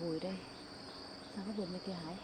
gùi đây. Sang cái vườn bên kia hái.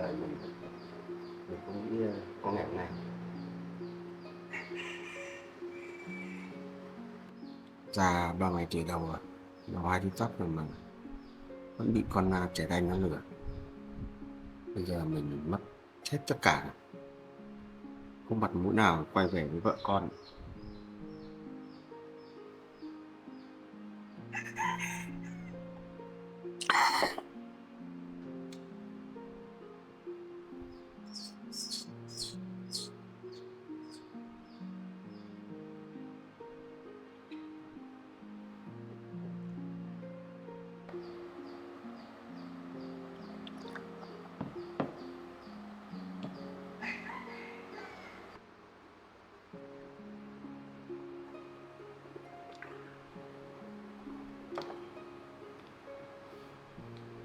đời mình không nghĩ có ngày hôm nay. Già 3 ngày tuổi đầu rồi, nó hai đứa tóc rồi mà vẫn bị con trẻ đanh nó lừa. Bây giờ mình mất hết tất cả, không mặt mũi nào quay về với vợ con.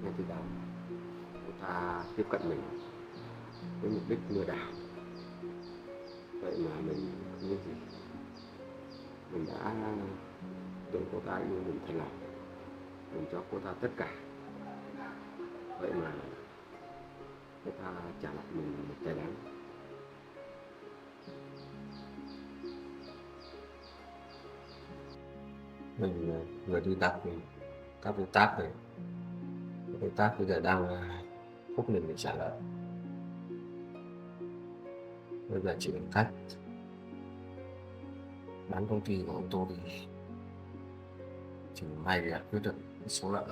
Ngay từ đầu cô ta tiếp cận mình với mục đích lừa đảo, vậy mà mình không biết gì. Mình đã tưởng cô ta yêu mình thật lòng, mình cho cô ta tất cả, vậy mà cô ta trả lại mình một cái đáng. Mình vừa đi đặt các đối tác rồi, các đối tác bây giờ đang thúc mình để trả lời. Bây giờ chỉ còn cách bán công ty của ô tô thì chỉ may giải quyết được số nợ.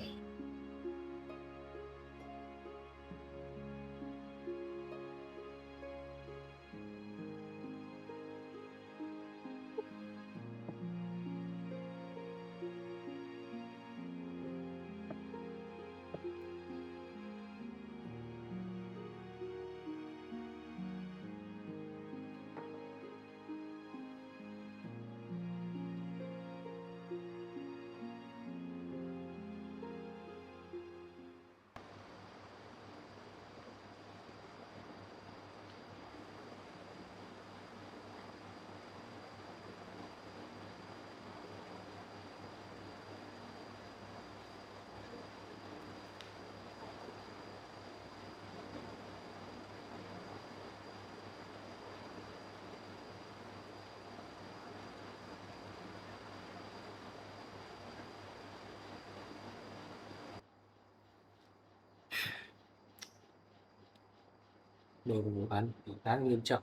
Đây là vụ án khá nghiêm trọng.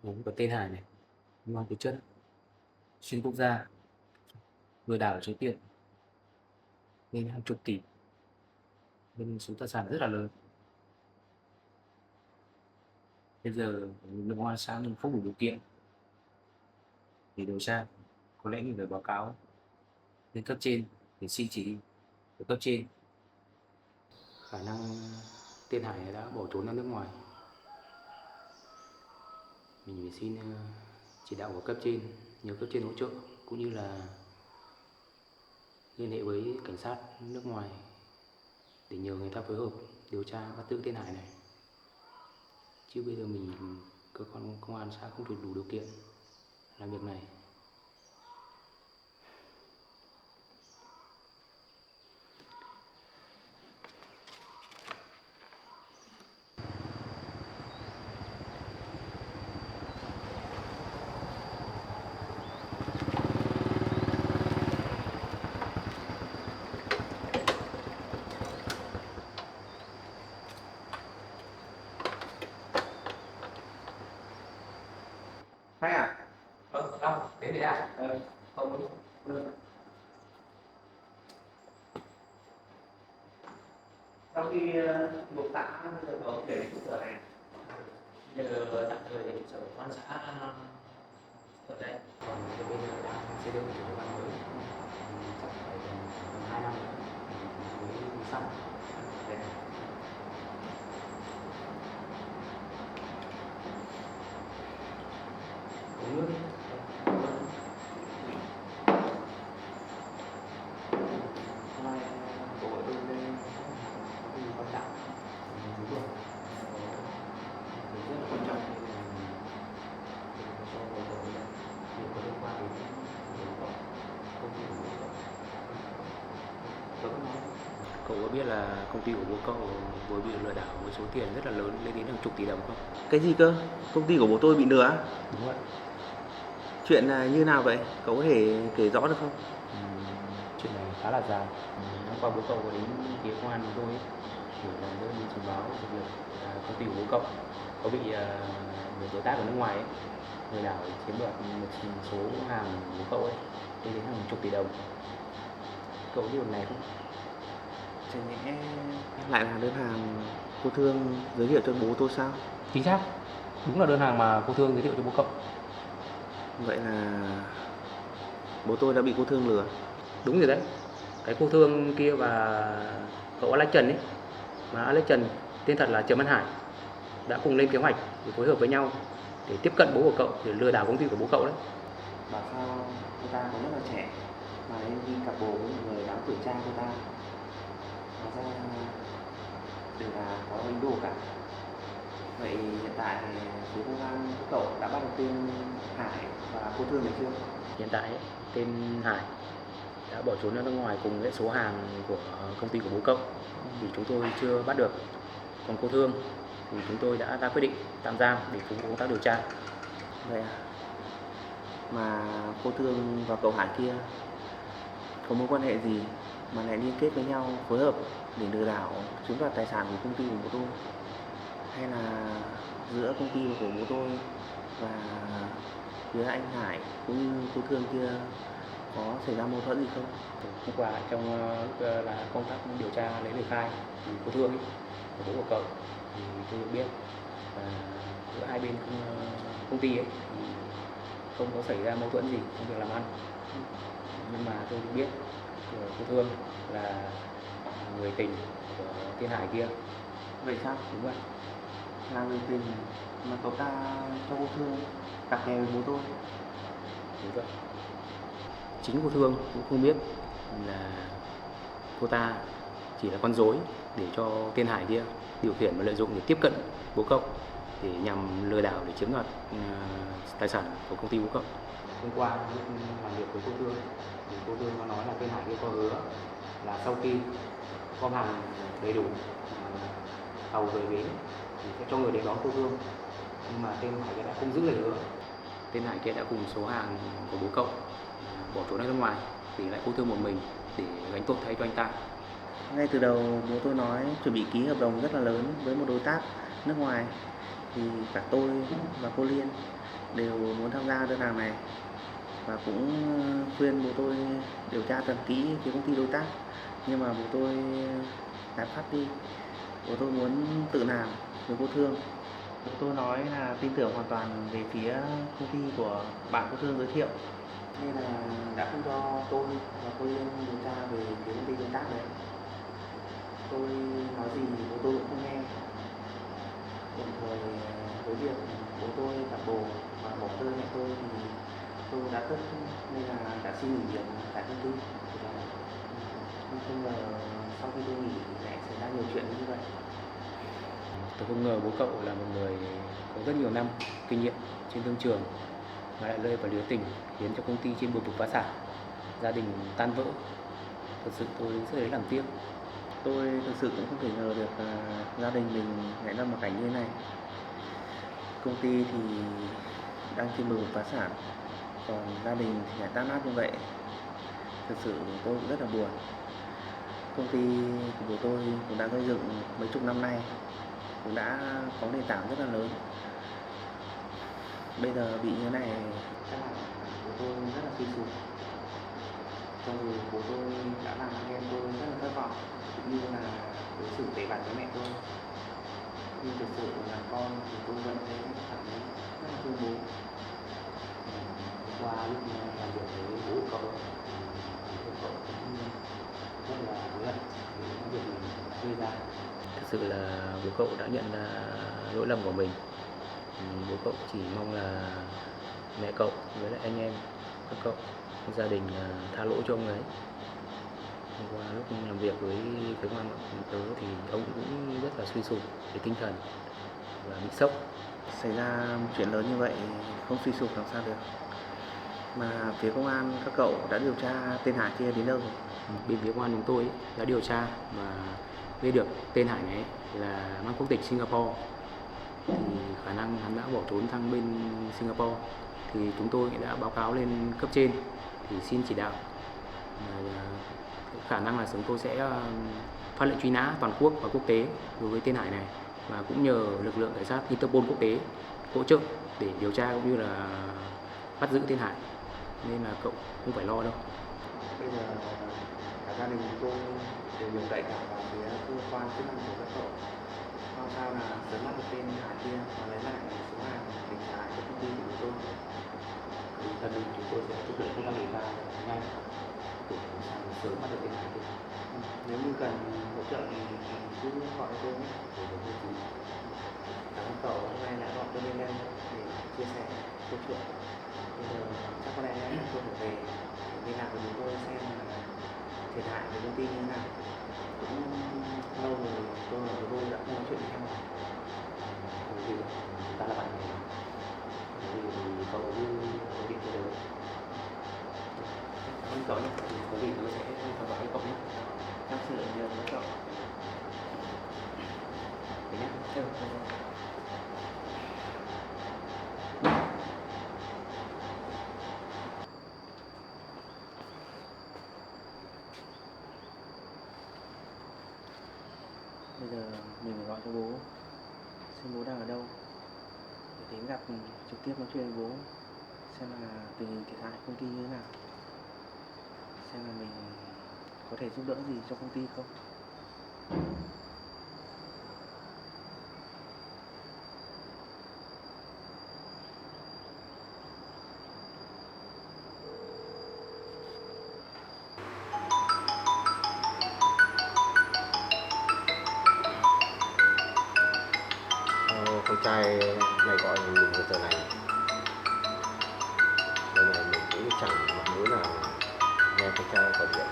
Vốn có tên Hải này, mang tính chất xuyên quốc gia, lừa đảo số tiền lên hàng chục tỷ, bên số tài sản rất là lớn. Bây giờ lực lượng công an xã mình không đủ điều kiện để điều tra, có lẽ mình phải báo cáo lên cấp trên để xin chỉ của cấp trên. Khả năng tên Hải đã bỏ trốn ra nước ngoài. Mình phải xin chỉ đạo của cấp trên, nhờ cấp trên hỗ trợ, cũng như là liên hệ với cảnh sát nước ngoài để nhờ người ta phối hợp điều tra bắt giữ tên Hải này. Chứ bây giờ mình, cơ quan công an xã không đủ điều kiện làm việc này. Khách à? Không, đến đây à? Không. Sau khi một xã giờ có để trụ sở này, Giờ tạm thời để sở quan xã ở đây. Còn bây giờ đang xây dựng chủ quan mới, chắc phải gần 2 năm nữa mới xong. Đây. Uống nước. Mai bộ ở bên đây có gì quan trọng đúng rồi. Rất là quan trọng nên là cho bộ ở đây việc có liên quan đến công ty của bộ. Tôi có nói Cậu có biết là công ty của bố cậu vừa bị lừa đảo với số tiền rất là lớn lên đến hàng chục tỷ đồng không? Cái gì cơ? Công ty của bố tôi bị lừa á? Đúng vậy. Chuyện là như nào vậy? Cậu có thể kể rõ được không? Chuyện này khá là dài. Hôm qua bố cậu có đến phía công an chúng tôi ấy, để làm đơn trình báo về việc công ty của bố cậu có bị người đối tác ở nước ngoài ấy, lừa đảo chiếm đoạt một số hàng của bố cậu ấy lên đến hàng chục tỷ đồng. Cậu biết điều này không? Chẳng nhẽ lại là đơn hàng cô Thương giới thiệu cho bố tôi sao? Chính xác. Đúng là đơn hàng mà cô Thương giới thiệu cho bố cậu. Vậy là bố tôi đã bị cô Thương lừa. Đúng rồi đấy. Cái cô Thương kia và cậu Alex Trần ấy, mà Alex Trần tên thật là Trần Văn Hải, đã cùng lên kế hoạch để phối hợp với nhau để tiếp cận bố của cậu để lừa đảo công ty của bố cậu đấy. Bảo sao cô ta còn rất là trẻ mà em đi cặp bồ với một người đáng tuổi cha cô ta. Hóa ra đều là có ý đồ cả. Vậy hiện tại phía công an các cậu đã bắt được tên Hải và cô Thương này chưa? Hiện tại ấy, tên Hải đã bỏ trốn ra nước ngoài cùng với số hàng của công ty của bố cậu thì chúng tôi chưa bắt được. Còn cô Thương thì chúng tôi đã ra quyết định tạm giam để phục vụ công tác điều tra. Vậy à? Mà cô Thương và cậu Hải kia có mối quan hệ gì mà lại liên kết với nhau phối hợp để lừa đảo chiếm đoạt tài sản của công ty của bố tôi? Hay là giữa công ty của bố tôi và phía anh Hải cũng như cô Thương kia có xảy ra mâu thuẫn gì không? Hôm qua trong lúc là công tác điều tra lấy lời khai thì cô Thương ấy, của bố của cậu thì tôi được biết là giữa hai bên công ty ấy thì không có xảy ra mâu thuẫn gì trong việc làm ăn. Nhưng mà tôi được biết của cô Thương là người tình của Thiên Hải kia. Vậy sao? Đúng vậy. Là người tình mà cậu ta cho cô Thương cặp kè với bố tôi. Đúng vậy. Chính cô Thương cũng không biết là cô ta chỉ là con rối để cho Thiên Hải kia điều khiển và lợi dụng để tiếp cận bố cậu để nhằm lừa đảo để chiếm đoạt tài sản của công ty bố cậu. Hôm qua lúc làm việc với cô Thương thì cô Thương có nói là Thiên Hải kia có hứa là sau khi gom hàng đầy đủ tàu về bến thì sẽ cho người đến đón cô Thương, nhưng mà Thiên Hải kia đã không giữ lời hứa. Thiên Hải kia đã cùng số hàng của bố cậu bỏ trốn ra nước ngoài, để lại cô Thương một mình để gánh tội thay cho anh ta. Ngay từ đầu bố tôi nói chuẩn bị ký hợp đồng rất là lớn với một đối tác nước ngoài, thì cả tôi và cô Liên đều muốn tham gia đơn hàng này và cũng khuyên bố tôi điều tra thật kỹ phía công ty đối tác, nhưng mà bố tôi giải phát đi. Bố tôi muốn tự làm với cô Thương. Bố tôi nói là tin tưởng hoàn toàn về phía công ty của bạn cô Thương giới thiệu, nên là đã không cho tôi và cô Liên điều tra về phía công ty đối tác đấy. Tôi nói gì bố tôi cũng không nghe. Đồng thời với việc bố tôi cặp bồ và bỏ rơi mẹ tôi thì tôi đã tức, nên là đã xin nghỉ việc tại công ty. Nhưng không ngờ sau khi tôi nghỉ lại xảy ra nhiều chuyện như vậy. Tôi không ngờ bố cậu là một người có rất nhiều năm kinh nghiệm trên thương trường mà lại rơi vào lưới tình khiến cho công ty trên bờ vực phá sản, gia đình tan vỡ. Thật sự tôi rất lấy làm tiếc. Tôi thực sự cũng không thể ngờ được gia đình mình lại lâm vào cảnh như thế này. Công ty thì đang trên bờ vực phá sản, còn gia đình thì lại tan nát như vậy. Thực sự tôi cũng rất là buồn. Công ty của bố tôi cũng đã gây dựng mấy chục năm nay, cũng đã có nền tảng rất là lớn. Bây giờ bị như thế này chắc là bố tôi rất là suy sụp. Cho dù bố tôi đã làm anh em tôi rất là thất vọng, cũng như là đối xử tệ bạc với mẹ tôi, nhưng thực sự là con thì tôi vẫn thấy cảm thấy rất là thương bố. Qua lúc làm việc với bố cậu thì cậu cũng rất là hối hận vì những việc mình gây ra. Thực sự là bố cậu đã nhận ra lỗi lầm của mình. Bố cậu chỉ mong là mẹ cậu với lại anh em các cậu, gia đình tha lỗi cho ông ấy. Hôm qua lúc làm việc với phía công an tớ thì ông cũng rất là suy sụp về tinh thần và bị sốc. Xảy ra một chuyện lớn như vậy không suy sụp làm sao được. Mà phía công an các cậu đã điều tra tên Hải kia đến đâu rồi? bên phía công an chúng tôi đã điều tra và biết được tên Hải này là mang quốc tịch Singapore, thì khả năng hắn đã bỏ trốn sang bên Singapore. Thì chúng tôi đã báo cáo lên cấp trên thì xin chỉ đạo khả năng là chúng tôi sẽ phát lệnh truy nã toàn quốc và quốc tế đối với tên Hải này, và cũng nhờ lực lượng cảnh sát Interpol quốc tế hỗ trợ để điều tra cũng như là bắt giữ tên Hải, nên là cậu không phải lo đâu. Bây giờ cả gia đình chúng tôi đều nhờ cậy cả vào phía cơ quan chức năng của các cậu, mong sao là sớm bắt được tên Hải kia và lấy lại số hàng mình trả lại cho công ty của chúng tôi. Gia đình chúng tôi sẽ thực hiện công tác điều tra nhanh để làm sao sớm bắt được tên Hải kia. Nếu như cần hỗ trợ thì cứ gọi cho tôi nhé. Cảm ơn cậu hôm nay đã gọi tôi lên đây để chia sẻ câu chuyện. Bây giờ chắc có lẽ tôi phải về liên lạc với chúng tôi xem là thiệt hại của công ty như thế nào. Cũng lâu rồi tôi và tôi đã không nói chuyện với nhau. Bởi vì chúng ta là bạn bè, bởi vì cậu cứ có điện cho được. Cảm ơn cậu nhé, có gì tôi sẽ theo dõi cậu nhé. Trong sự nhờ với cậu. Thế nhé. Bây giờ mình phải gọi cho bố, xem bố đang ở đâu để đến gặp trực tiếp nói chuyện với bố, xem là tình hình thiệt hại công ty như thế nào, xem là mình có thể giúp đỡ gì cho công ty không. Con trai này gọi mình vào giờ này, mình cũng chẳng mặt mũi nào nghe con trai gọi điện.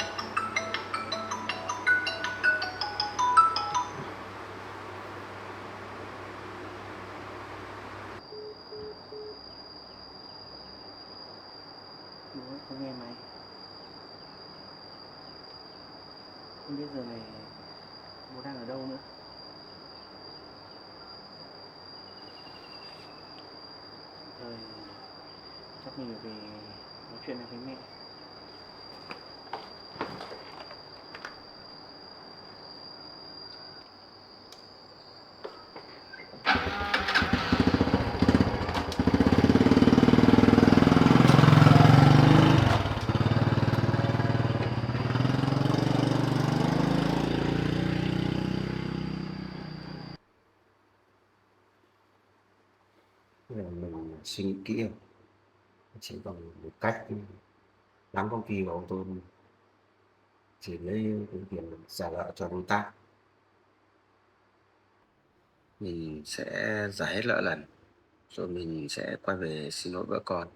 Bố không nghe máy. Không biết giờ này bố đang ở đâu nữa. Rồi chắc mình phải về nói chuyện với mẹ. Mình suy nghĩ kỹ, chỉ bằng một cách nắm công ty và ô tô, chỉ lấy cái tiền trả nợ cho đối tác. Mình sẽ giải hết nợ lần, rồi mình sẽ quay về xin lỗi vợ con.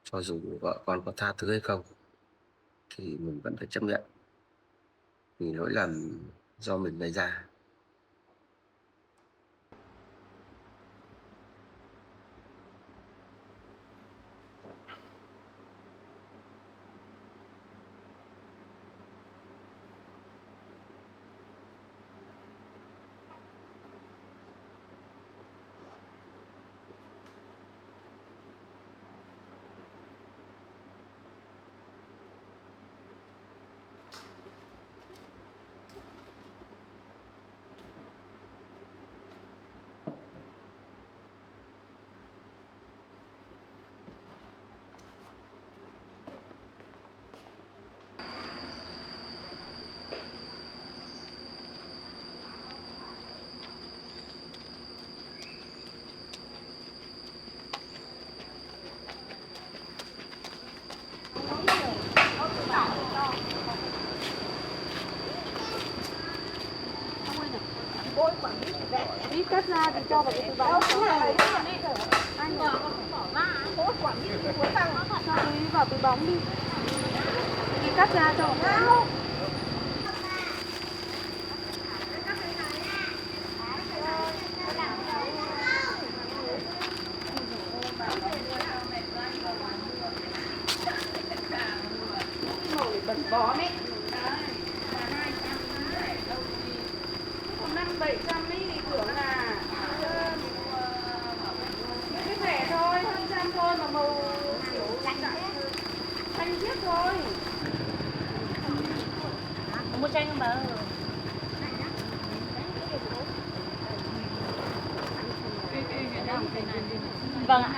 Cho dù vợ con có tha thứ hay không thì mình vẫn phải chấp nhận, vì lỗi lầm do mình gây ra. Đi cắt ra thì cho vào cái túi bóng. Anh bỏ ra. Cho túi vào túi bóng đi. Đi cắt ra cho. Bẩn bó mẹ. chanh không bà ơi? Vâng ạ.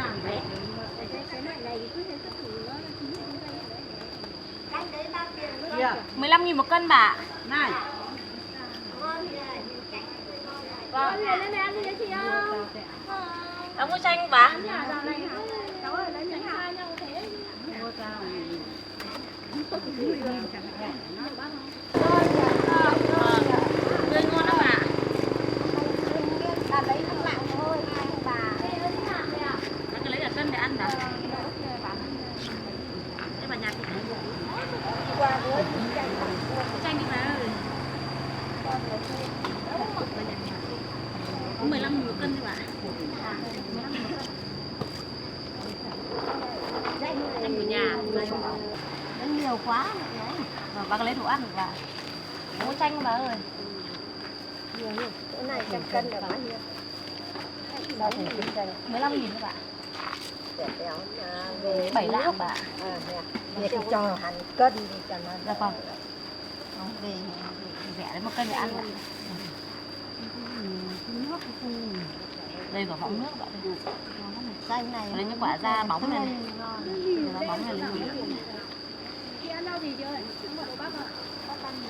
15.000 một cân bà. Này. Vâng. Lên đây ăn đi chị ơi. Ông mua chanh không bà? Cháu ơi, lấy chanh hai nhau thế. Tươi ngon lắm bà. Lấy không lạng thôi, bà. Nó cứ lấy cả cân để ăn bà. Thế bà nhặt đi. Chanh đi bà ơi. 15.000 một cân đi bà. Chanh của nhà. Nó nhiều quá. Bà có lấy đồ ăn được bà. Mua chanh không bà ơi? Nhiều. Chỗ này trăm cân được bao nhiêu? 15.000 các bạn. 7 lạng bà. Việc cho hẳn cân thì cho nó Dạ vâng. Về rẻ đấy, một cân để ăn ạ. Đây quả bóng nước bạn đây. xanh này Lấy những quả da bóng này. Da bóng này lấy nước.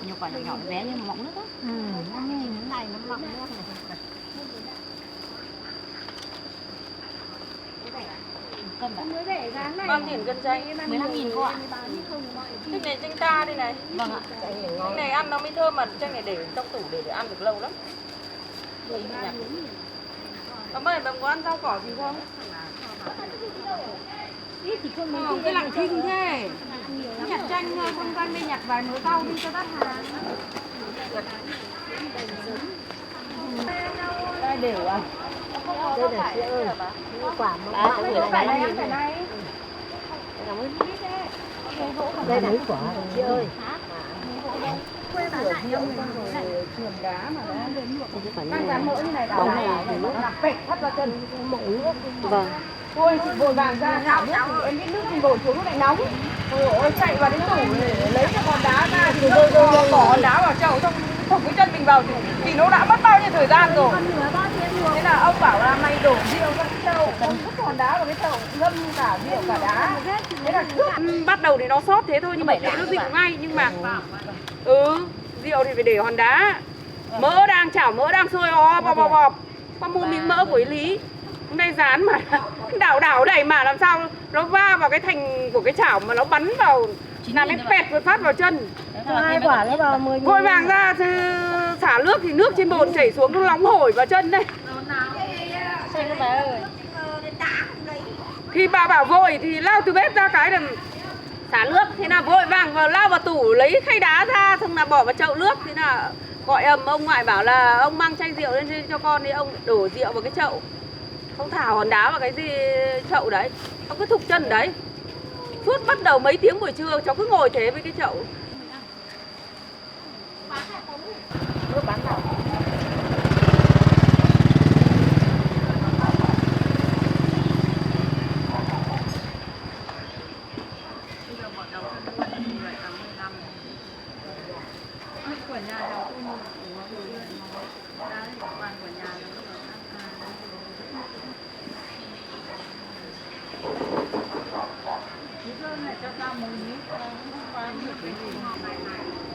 Nhiều quả nhỏ nhỏ bé như mọng nước á. nó nhìn cái này nó mọng nước này. Cân ạ. Bao tiền cân chanh? 15.000 cô ạ. Cái này chanh ta đây này. Vâng ạ. Cái này ăn nó mới thơm mà chanh này để trong tủ để ăn được lâu lắm. Bà ơi, bà có ăn rau cỏ gì không? Cái lặng thinh thế. Nhặt chanh thôi, con quanh đi nhặt vài mớ rau đi cho đắt hàng. Đây đều à? Đây là chị ơi. Quả một Bà sẽ gửi lại đây. cảm ơn. Đây là quả chị ơi. Trường đá mà đang dán mỡ như này đã là bẹt thắt ra chân mỡ nước. Vâng. Ôi chị vội vàng ra chảo nước thì em biết nước thì đổ xuống lúc này nóng. Ôi chạy vào đến tủ để lấy cái con đá ra thì bỏ con đá vào chậu xong thủng cái chân mình vào thì nó đã mất bao nhiêu thời gian rồi. Thế là ông bảo là mày đổ rượu vào cái chậu, không vứt con đá vào cái chậu, ngâm cả rượu cả đá. Thế là trước bắt đầu thì nó sót thế thôi nhưng mà để nó dịu ngay nhưng mà rượu thì phải để hòn đá. Mỡ đang chảo mỡ đang sôi bọp. Có mua miếng mỡ của ý Lý. Hôm nay dán mà đảo đẩy mà làm sao nó va vào cái thành của cái chảo mà nó bắn vào làm cái pẹt một phát vào chân. Hai quả nữa vào 10.000. Vội vàng ra xả nước thì nước trên bồn chảy xuống nó nóng hổi vào chân đây. Chanh bà ơi. Thì bà bảo vội thì lao từ bếp ra cái là xả nước. Thế là vội vàng vào lao vào tủ lấy khay đá ra xong là bỏ vào chậu nước. Thế là gọi ông ngoại bảo là ông mang chai rượu lên cho con thì ông đổ rượu vào cái chậu. Không thả hòn đá vào cái gì chậu đấy. Ông cứ thục chân đấy. Suốt bắt đầu mấy tiếng buổi trưa cháu cứ ngồi thế với cái chậu. Nước bán nào?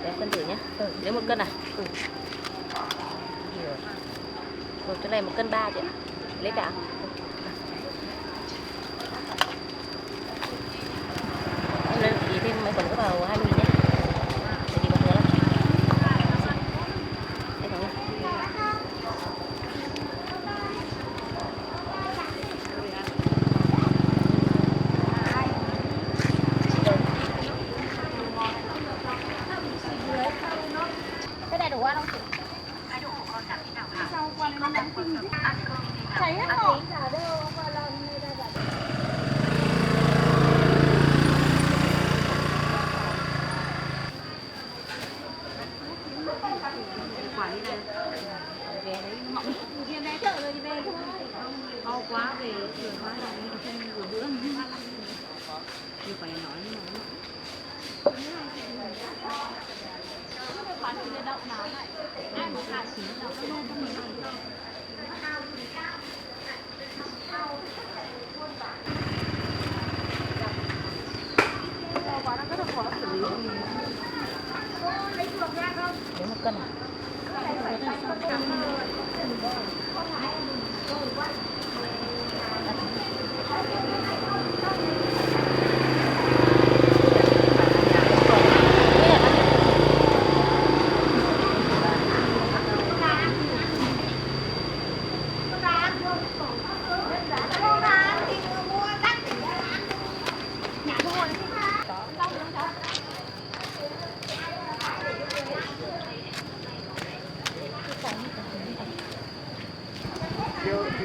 Để cân thử nhé. Lấy 1 cân à? Rồi cái này 1 cân 3 chị ạ. Lấy cả. Em lấy chỉ thêm mấy quần có vào 20.000 nhé. Để đi một nữa lắm. Đây cảm ơn. Cái này đủ ăn không chị? Cháy hết rồi. Quả như này. Về đấy mọng. Về bé chợ rồi thì về thôi. Đau quá về trường hóa đồng không vừa bữa. Nhiều quả nhỏ như này. Quá nó rất là khó xử lý. Lấy 1 cân à?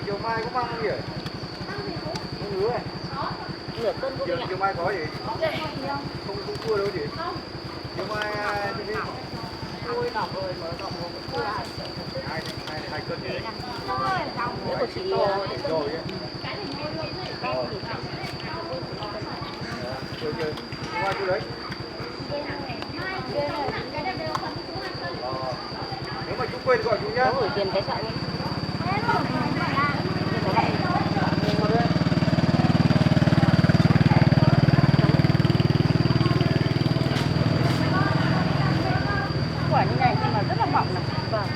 Chiều mai có mang không nhỉ? Không ngứa này. Nửa cân cô Chiều mai có gì? Không cua đâu chị? Chiều mai thì đi. Ôi nọc rồi, mở nọc một cua. Hai cân gì? Nửa của chị rồi ấy. Chiều mai chú đấy. Nếu mà chú quên gọi chú nhá. có gửi tiền cái chợ luôn. Quả như này nhưng mà rất là mỏng này. Vâng.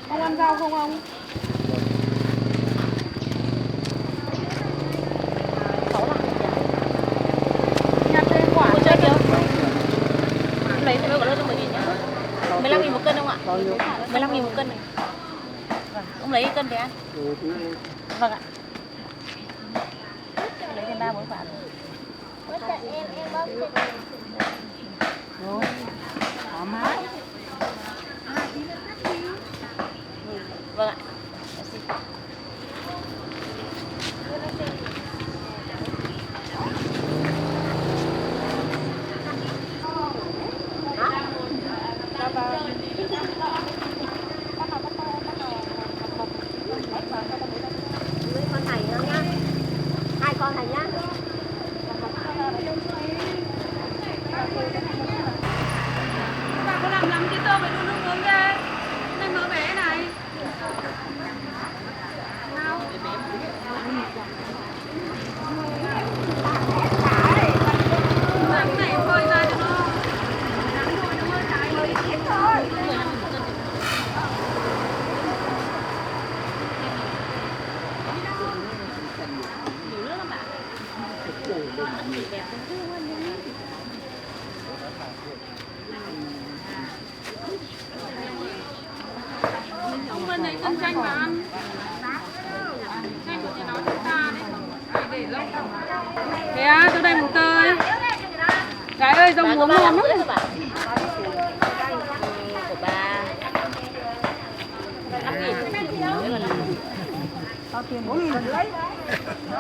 Ông ăn rau không ông? Nhặt lên quả Cô chơi chưa? Lấy thì mới có lên cho 10.000 nhá. 15.000 1 cân không ạ? 15.000 1 cân này. Vâng, ông lấy cân về ăn. Vâng ạ. Lấy thêm 3-4 quả. rồi. Thoải mái. Vâng ạ. Con Thành nữa nhá. 2 con Thành nhá. Bà có làm lắm chứ tôm phải đun nước uống ghê. Này mỡ bé này. Nào. Rắn này phơi ra cho nó. Rắn thôi nó hơi trái hơi ít thôi. Nhiều nước lắm bạn. Ông bên này cân chanh mà ăn. Chanh của chị nói chúng ta đấy. Phải để lâu. Thế á, tôi đây một tơi. Gái ơi, rau muống ngon lắm. Của bà 5.000.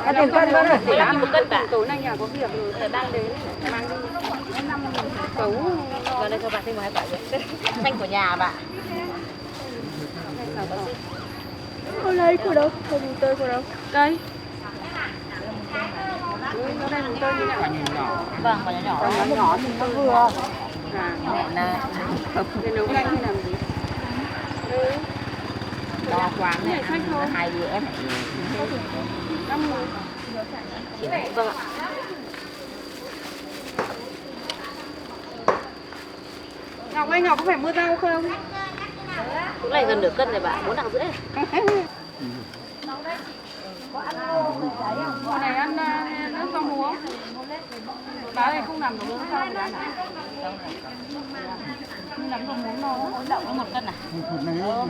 Cái tiền cân đó này. 15.000 1 cân bà. Tối nay nhà có việc rồi, đang đến mang đi 5.000 cấu. Vào đây cho bà thêm 2 quả nữa. Xanh của nhà bà. Cô lấy của đâu? Cô mùng tơi của đâu? Đây. Nó đây mùng tơi như này. Vâng, quả nhỏ nhỏ. Còn nó nhỏ thì nó vừa. Mẹ là Để nấu canh hay làm gì? đo quán này này thôi. 2 bữa này. 50. Vâng ạ. Ngọc ơi, Ngọc có phải mua rau không? Cũng này gần nửa cân rồi bà, 4,5 rưỡi. Hôm này ăn nước rau muống. Bà này không làm được nước rau thì ăn à? Không làm rau muống đâu. Đậu có 1 cân à?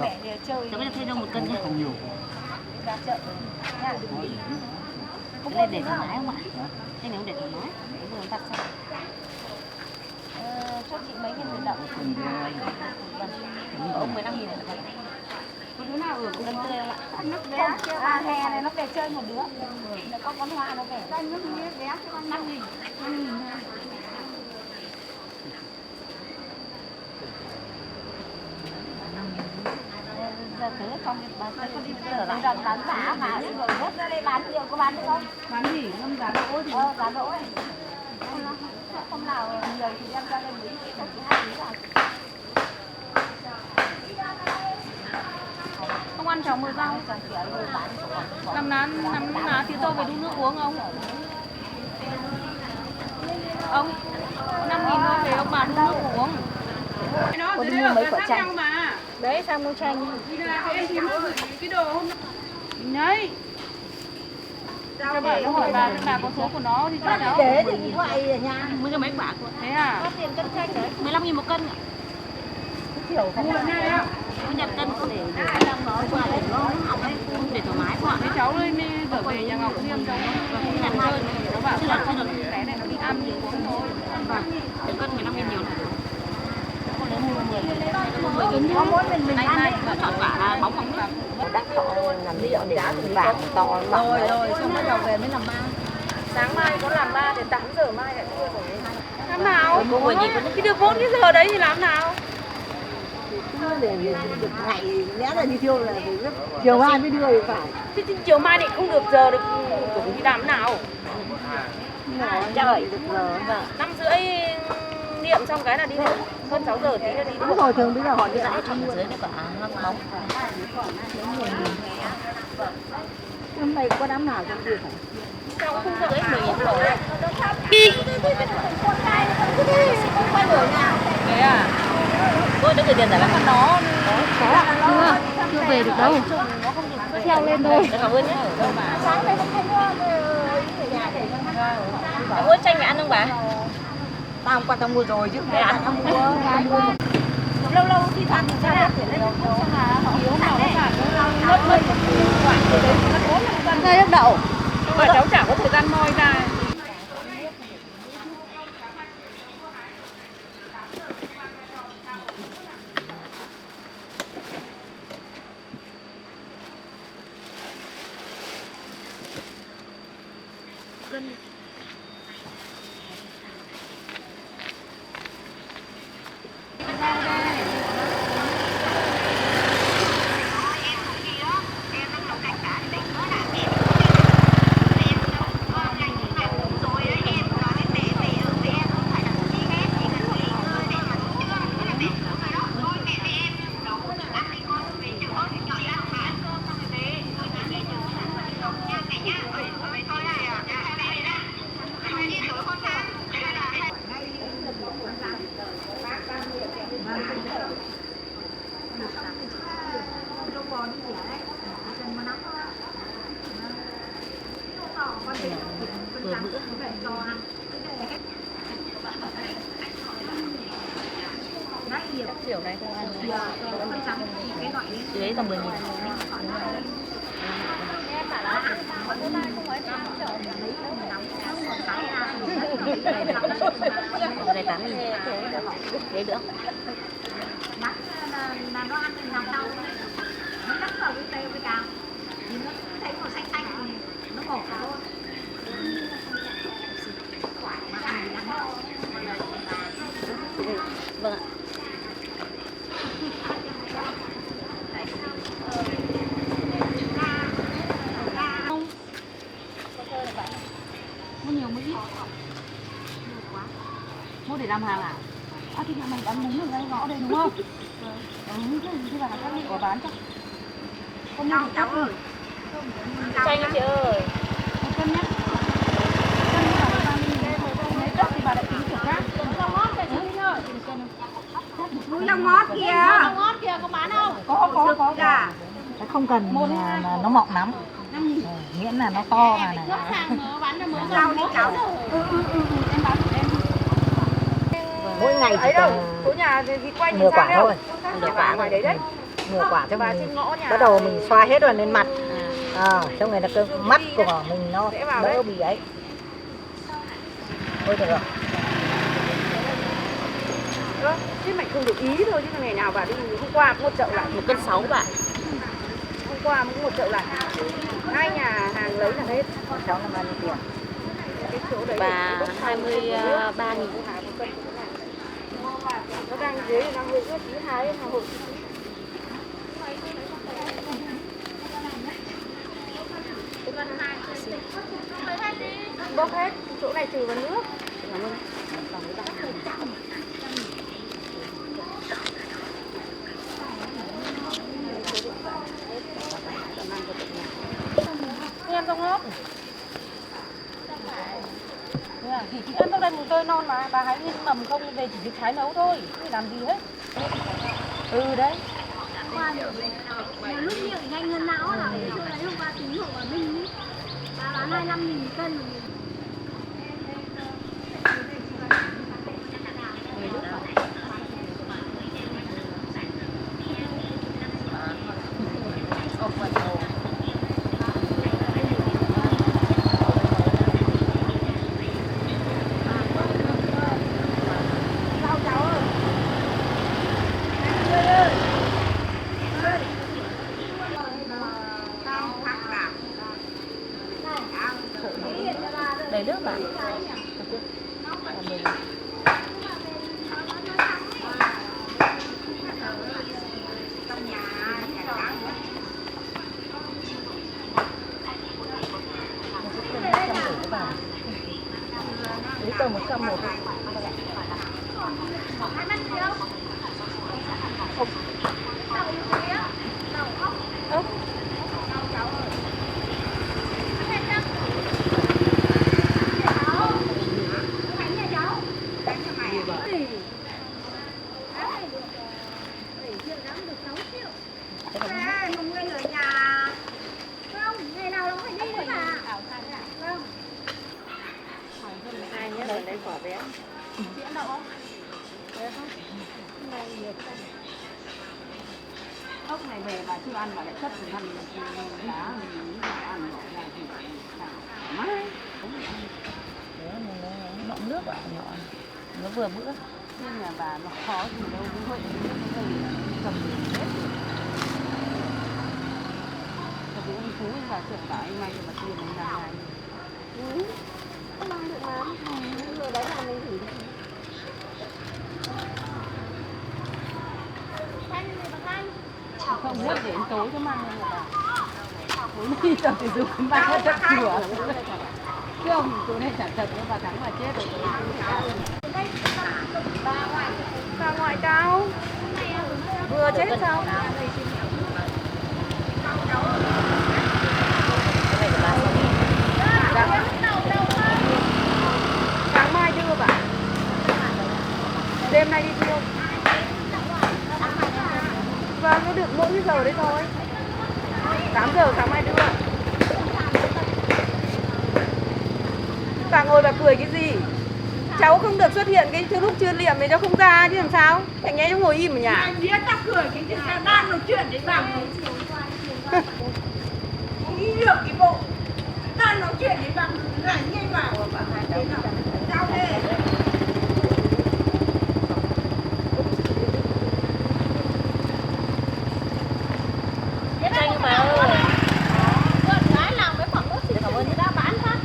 Mẹ đều chơi. Cháu bây giờ thêm cho 1 cân nhé. Không nhiều. Cái này để thoải mái không ạ? Cái này không để thoải mái. Để vừa đặt xong. Cho chị mấy 1.000 đậu. Vâng. Ông 15.000 này là Có đứa nào ở cân tươi không ạ? nước bé kia hè này nó về chơi một đứa. Nó có con hoa nó về. Xanh nước bé cho con 5.000. 5.000 ha. Giờ cứ con bán đi giờ lại gần bán giá mà rồi vớt ra đây bán nhiều có bán được không? Bán gì? Ngâm giá đỗ thì Giá đỗ ấy. lời thì đem ra đây mấy không chỉ 2 lý à. Không ăn cháo mười rau. Làm ná thì tôi phải đun nước uống không? Ông 5.000 thôi về ông bà đun nước uống. Có đi mua mấy quả chanh. Đấy sang mua chanh. Cái đồ hôm Đấy. Cho bà nó hỏi bà xem bà có số của nó thì cho cháu. để thì điện thoại ở nhà. Mới có mấy quả của. Thế à? Có tiền cân chanh đấy. 15.000 một cân. Kiểu không mua nha. Có nhận cân không để nó qua để nó học ấy, để thoải mái quá. Mấy cháu ơi mới trở về nhà Ngọc Diêm cháu và cũng nhặt chơi. Nó bảo là bé này nó đi ăn thì uống thôi. Vâng. Cái cân 15.000 nhiều lắm. Có mỗi mình ăn đấy. Nó chọn quả bóng bóng đấy. Đắt to làm gì để vàng to rồi xong bắt đầu về mới làm ba. Sáng mai có làm ba để 8 giờ mai lại đưa rồi. Làm nào? Cái được 4 cái giờ đấy thì làm nào? Để được ngày lẽ là đi thiêu là chiều mai mới đưa thì phải. Thế thì chiều mai định không được giờ được cũng đi làm nào? Trời được giờ. 5:30 niệm xong cái là đi được. Hơn 6 giờ tí là đi Đúng được. rồi, thường bây giờ họ đi lại Ở dưới này quả bóng. hôm nay có đám nào trong kia phải. Cháu không được ấy 10.000 rồi. Thế à? Tôi đã gửi tiền trả lại con nó. Chưa về được đâu. Theo lên thôi. Cảm ơn nhé. Cháu mua chanh để ăn không bà? Tao hôm qua tao mua rồi chứ không ăn tao mua. Lâu lâu thì ăn thì sao để lên không xong là họ yếu nào nó cả lớp mây quả từ đấy nó 4 cân Cây đất đậu. nhưng mà cháu chả có thời gian moi ra. Kiểu này không ăn đấy tầm 10.000. Đây 8.000. Đấy nữa. Là nó ăn từ nào sau nó lắc vào cái tê với cào thì nó thấy màu xanh xanh thì nó ngọt thôi. Vâng ạ. Mua nhiều mới ít. Mua để làm hàng à? À thì nhà mày bán bún ở ngay ngõ đây đúng không? Thế là các vị có bán cho. Con mua cháu ơi. Chanh chị ơi. Một cân nhá. Cân là 30.000. Mấy cân thì bà lại tính kiểu khác. Rau ngót kìa chị Linh ơi. Núi rau ngót kìa. Rau ngót kìa có bán không? Có cả. Không cần là nó mọng lắm. Miễn là nó to mà này. Gấp hàng mà bán cho mới Rau đi cháu. Em bán của em. Mỗi ngày chỉ cần chỗ nhà thì quay nửa quả thôi. Nửa quả ngoài đấy đấy. Nửa quả cho Bà mình. trên ngõ nhà. Bắt đầu mình xoa hết rồi lên mặt. Xong rồi là cái mắt của mình nó đỡ bị ấy. Thôi được rồi. Chứ mày không được ý thôi chứ ngày nào bà đi hôm qua cũng một chậu lại 1 cân 6 bạn. Hôm qua cũng một chậu lại. 2 nhà hàng lấy là hết. Cháu làm bao nhiêu tiền? Cái chỗ đấy bà 23.000. Nó đang dưới là 50 ước tí 2 hàng hộp. Bốc hết, chỗ này trừ vào nước. Cảm ơn. non mà, bà hái những mầm không về chỉ việc hái nấu thôi, không làm gì hết. Ừ đấy. Nhiều lúc nhiều nhanh hơn não là chỗ đấy hôm qua tí hộ ở Minh ấy. Bà bán 25.000 cân. Đầy nước à? Lý tờ 101. Ốc này về bà chưa ăn bà lại chất thì ăn đá mình ăn là thì mãi. Nó nước ạ, nhỏ. Nó vừa bữa. Nhưng mà bà nó khó gì đâu, cái hội cầm hết rồi. Cái ông Phú là trưởng bảo anh may mà tiền mình làm này. Không mang được mà. Người đấy là mình thử đi. Không biết để đến tối cho mang lên là tối đi tập thể dục mang ra chắc chùa. Chứ không tối nay chẳng thật nữa bà thắng mà chết rồi. Bà ngoại cháu. Vừa chết sao? Sáng mai đưa bà. Đêm nay đi tiêu. Vâng, nó được mỗi cái giờ đấy thôi. 8 giờ sáng mai đưa. Bà ngồi bà cười cái gì? Cháu không được xuất hiện cái lúc chưa liệm thì cháu không ra chứ làm sao? Thành nhẽ cháu ngồi im ở nhà. Anh biết ta cười cái gì đang nói chuyện đấy bà. Nghĩ được cái bộ. Đang nói chuyện đấy bà lại ngay vào bà thấy thế nào? Sao thế? Chanh bà ơi. Con gái làm mấy khoảng nước xịt cảm ơn đã bán phát.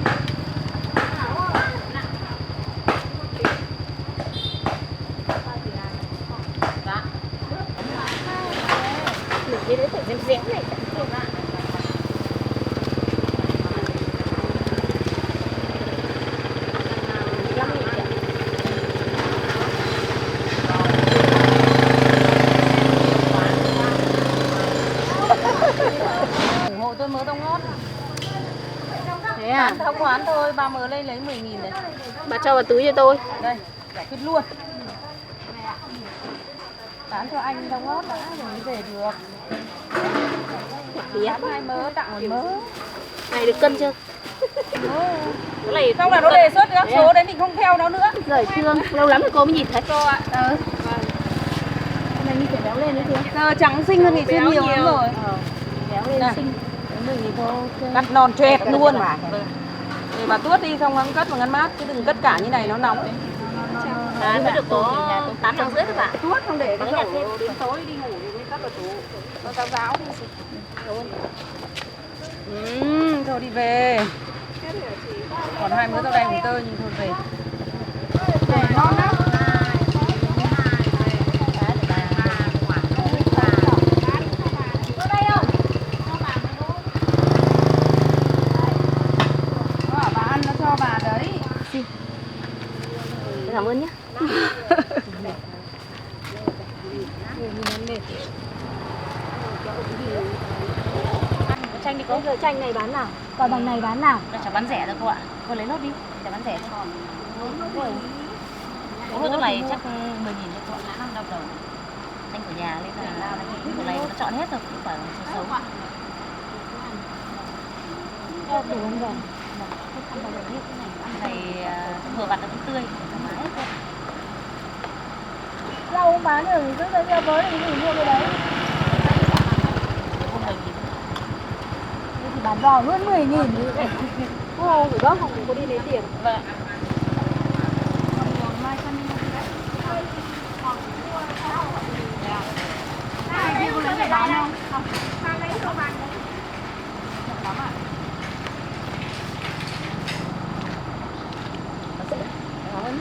Mình đi đấy phải dém này. ủng hộ tôi mớ rau ngót. Thế à? Không khoán thôi, bà mớ lên lấy 10.000 đấy. Bà cho vào túi cho tôi. Đây, giải quyết luôn. Bán cho anh rau ngót đã rồi mới về được. Bán 2 mớ tặng 1 mớ. Này được cân chưa? Cái này Xong là nó đề xuất các số đấy mình không theo nó nữa. rời trương, lâu lắm rồi cô mới nhìn thấy. Cô ạ. Cái này như phải béo lên nữa chưa? Giờ trắng xinh hơn ngày xưa nhiều lắm rồi. Béo lên Này. xinh. Mình thì có ok. Cắt non choẹt luôn mà. Để bà tuốt đi xong ngâm cất và ngăn mát chứ đừng cất cả như này nó nóng. Mới được có 8 tháng rưỡi các bạn. Tuốt không để cái Có nhặt đổ thêm. đến tối đi ngủ thì mới cất vào tủ. Nó ráo ráo đi. Thôi đi về. Còn 2 mớ rau đay hồng tơi nhưng thôi về. Ngon lắm. Nó bảo bà ăn nó cho bà đấy. Cảm ơn nhé. Chanh đi cô. Giờ chanh này bán nào? Còn bằng này bán nào? Chả bán rẻ đâu cô ạ. Cô lấy nốt đi. Chả bán rẻ thôi. này chắc 10.000 để chọn năm đồng đầu. Anh của nhà nên là cái này nó chọn hết rồi, không phải là số xấu. Đủ không rồi? Cái này vừa vặt nó cũng tươi, thoải mái hết. Rau không bán rồi, cứ ra với thì mình mua cái đấy. Không 10.000. Thế thì bán giò luôn 10.000 đi. Ô, phải bớt không có đi lấy tiền. Vâng. Ai đi có lấy để bán không? Không. Sang đấy không bán. Lắm ạ. Nó sẽ hơn.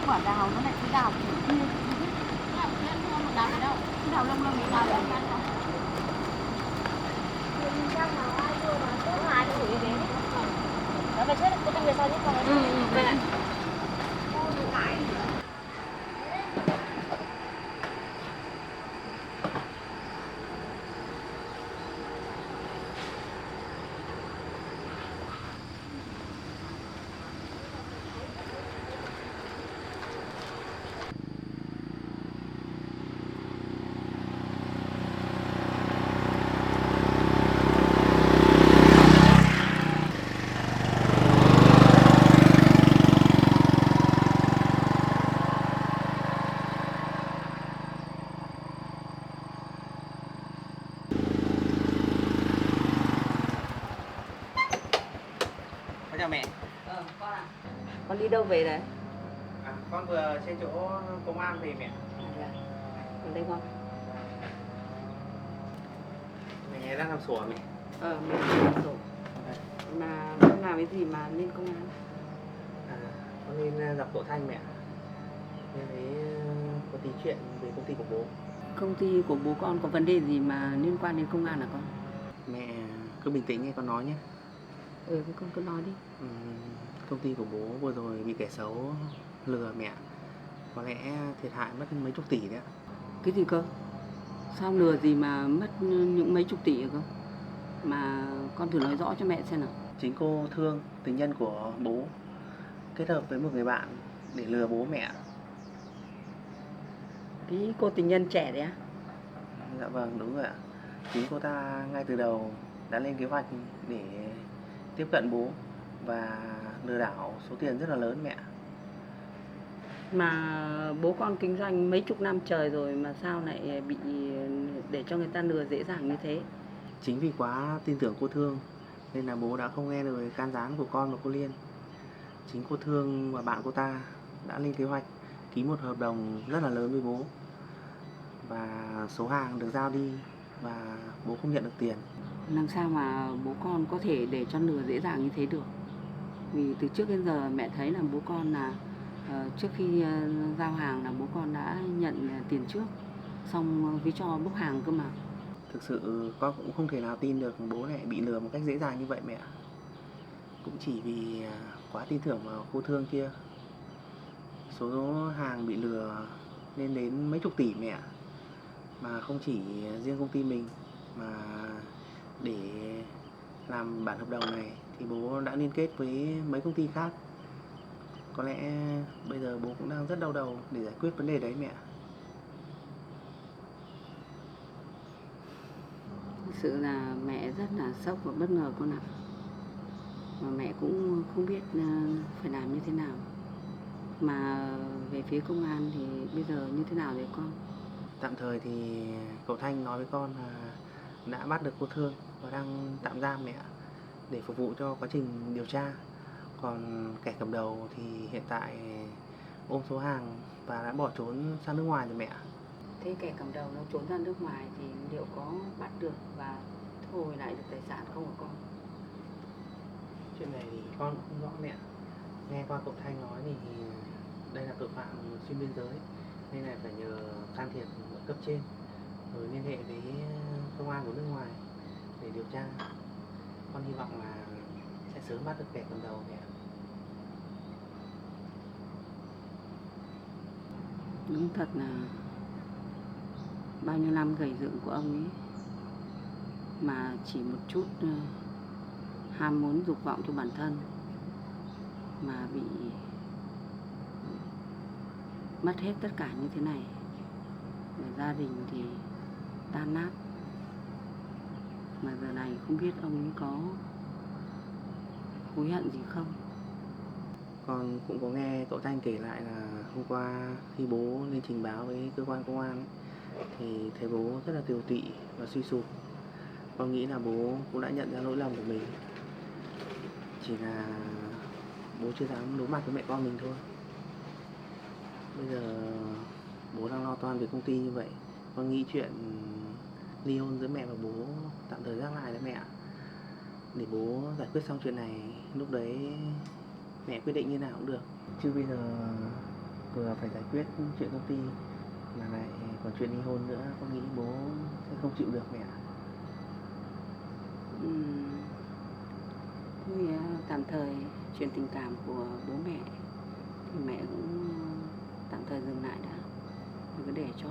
Quả đào nó lại cái đào kiểu kia. Đào này đâu? Đào lông lông cái đào đấy. Nó về chết, có người sau nhất còn. Về lại. Chào mẹ. Con à? Con đi đâu về đấy? Con vừa trên chỗ công an về mẹ. Còn đây con? Mẹ đang làm sổ mẹ. Mình làm sổ. Mà con làm cái gì mà lên công an? Con lên gặp cậu Thanh mẹ. Nên thấy có tí chuyện về công ty của bố. Công ty của bố con có vấn đề gì mà liên quan đến công an hả con? Mẹ cứ bình tĩnh nghe con nói nhé. Con cứ nói đi. Công ty của bố vừa rồi bị kẻ xấu lừa mẹ. Có lẽ thiệt hại mất mấy chục tỷ đấy ạ. Cái gì cơ? Sao lừa gì mà mất những mấy chục tỷ cơ? Mà con thử nói rõ cho mẹ xem nào. Chính cô Thương, tình nhân của bố, kết hợp với một người bạn để lừa bố mẹ. Cái cô tình nhân trẻ đấy á? Dạ vâng, đúng rồi ạ. Chính cô ta ngay từ đầu đã lên kế hoạch để tiếp cận bố và lừa đảo số tiền rất là lớn mẹ. Mà bố con kinh doanh mấy chục năm trời rồi mà sao lại bị để cho người ta lừa dễ dàng như thế? Chính vì quá tin tưởng cô Thương nên là bố đã không nghe lời can gián của con và cô Liên. Chính cô Thương và bạn cô ta đã lên kế hoạch ký một hợp đồng rất là lớn với bố. Và số hàng được giao đi và bố không nhận được tiền. Làm sao mà bố con có thể để cho lừa dễ dàng như thế được? Vì từ trước đến giờ mẹ thấy là bố con là trước khi giao hàng là bố con đã nhận tiền trước, xong với cho bốc hàng cơ mà. Thực sự con cũng không thể nào tin được bố lại bị lừa một cách dễ dàng như vậy mẹ. Cũng chỉ vì quá tin tưởng vào cô Thương kia. Số hàng bị lừa lên đến mấy chục tỷ mẹ. Mà không chỉ riêng công ty mình mà để làm bản hợp đồng này thì bố đã liên kết với mấy công ty khác. Có lẽ bây giờ bố cũng đang rất đau đầu để giải quyết vấn đề đấy mẹ. Thực sự là mẹ rất là sốc và bất ngờ con ạ. Mà mẹ cũng không biết phải làm như thế nào. Mà về phía công an thì bây giờ như thế nào rồi con? Tạm thời thì cậu Thanh nói với con là đã bắt được cô Thương và đang tạm giam mẹ để phục vụ cho quá trình điều tra. Còn kẻ cầm đầu thì hiện tại ôm số hàng và đã bỏ trốn sang nước ngoài rồi mẹ. Thế kẻ cầm đầu nó trốn ra nước ngoài thì liệu có bắt được và thu hồi lại được tài sản không hả con? Chuyện này thì con cũng không rõ mẹ. Nghe qua cậu Thanh nói thì đây là tội phạm xuyên biên giới nên là phải nhờ can thiệp ở cấp trên rồi liên hệ với công an của nước ngoài để điều tra. Con hy vọng là sẽ sớm bắt được kẻ cầm đầu mẹ. Đúng thật là bao nhiêu năm gầy dựng của ông ấy mà chỉ một chút ham muốn dục vọng cho bản thân mà bị mất hết tất cả như thế này. Và gia đình thì tan nát. Mà giờ này không biết ông ấy có hối hận gì không. Con cũng có nghe cậu Thanh kể lại là hôm qua khi bố lên trình báo với cơ quan công an thì thấy bố rất là tiều tụy và suy sụp. Con nghĩ là bố cũng đã nhận ra lỗi lầm của mình, chỉ là bố chưa dám đối mặt với mẹ con mình thôi. Bây giờ bố đang lo toan về công ty như vậy, con nghĩ chuyện ly hôn giữa mẹ và bố tạm thời gác lại đấy mẹ. Để bố giải quyết xong chuyện này, lúc đấy mẹ quyết định như nào cũng được. Chứ bây giờ vừa phải giải quyết chuyện công ty mà lại còn chuyện ly hôn nữa, con nghĩ bố sẽ không chịu được mẹ. Thôi tạm thời chuyện tình cảm của bố mẹ thì mẹ cũng tạm thời dừng lại đã. Cứ để cho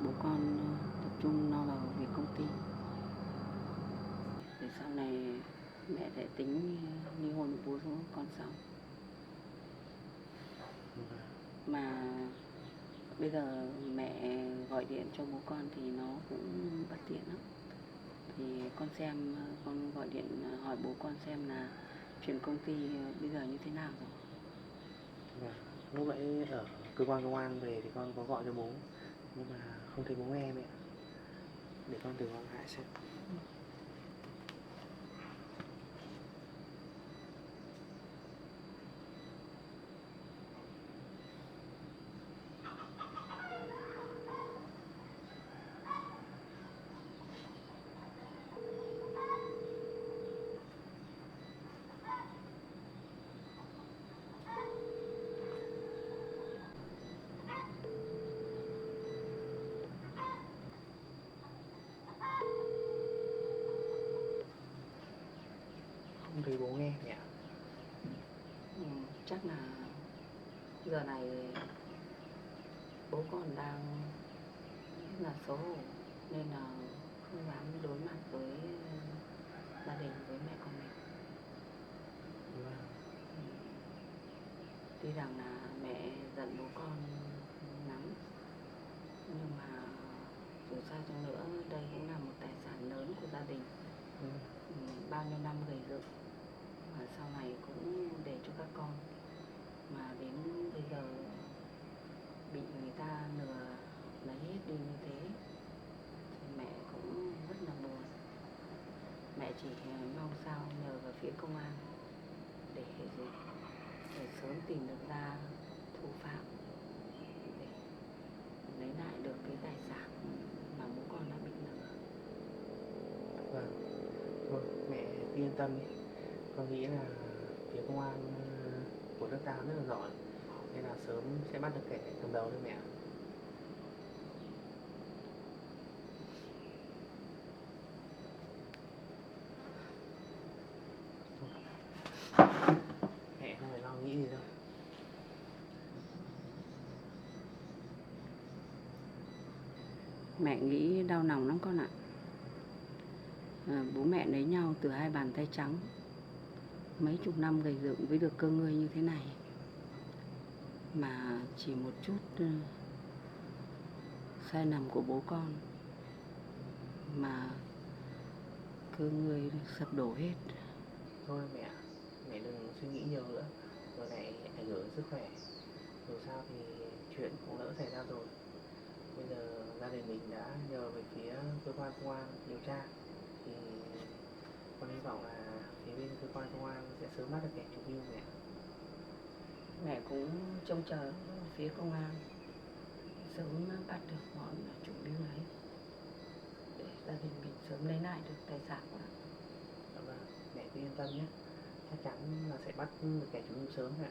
bố con tập trung lo vào việc công ty. Để sau này mẹ sẽ tính ly hôn với bố con sau. Mà bây giờ mẹ gọi điện cho bố con thì nó cũng bất tiện lắm. Thì con xem, con gọi điện hỏi bố con xem là chuyện công ty bây giờ như thế nào rồi. Lúc nãy ở cơ quan công an về thì con có gọi cho bố, nhưng mà không thấy bố nghe mẹ. Để con thử gọi lại xem. Không thấy bố nghe mẹ. Chắc là giờ này bố con đang rất là xấu hổ nên là không dám đối mặt với gia đình, với mẹ con mình. Tuy rằng là mẹ giận bố con lắm, nhưng mà dù sao chăng nữa đây cũng là một tài sản lớn của gia đình. Bao nhiêu năm gầy dựng và sau này cũng để cho các con, mà đến bây giờ bị người ta lừa lấy hết đi như thế thì mẹ cũng rất là buồn. Mẹ chỉ mong sao nhờ vào phía công an để sớm tìm được ra thủ phạm để lấy lại được cái tài sản mà bố con đã bị lừa. Vâng, thôi mẹ yên tâm đi. Con nghĩ là phía công an của nước ta rất là giỏi, nên là sớm sẽ bắt được kẻ cầm đầu thôi mẹ. Mẹ không phải lo nghĩ gì đâu. Mẹ nghĩ đau lòng lắm con ạ. Bố mẹ lấy nhau từ hai bàn tay trắng, mấy chục năm gầy dựng với được cơ ngơi như thế này, mà chỉ một chút sai lầm của bố con mà cơ ngơi sập đổ hết. Thôi mẹ đừng suy nghĩ nhiều nữa, rồi này ảnh hưởng đến sức khỏe. Dù sao thì chuyện cũng lỡ xảy ra rồi. Bây giờ gia đình mình đã nhờ về phía cơ quan công an điều tra, thì con hy vọng là phía bên cơ quan công an sẽ sớm bắt được kẻ chủ mưu mẹ. Mẹ cũng trông chờ phía công an sớm bắt được bọn chủ mưu đấy để gia đình mình sớm lấy lại được tài sản của nó. Dạ vâng, mẹ cứ yên tâm nhé, chắc chắn là sẽ bắt được kẻ chủ mưu sớm mẹ.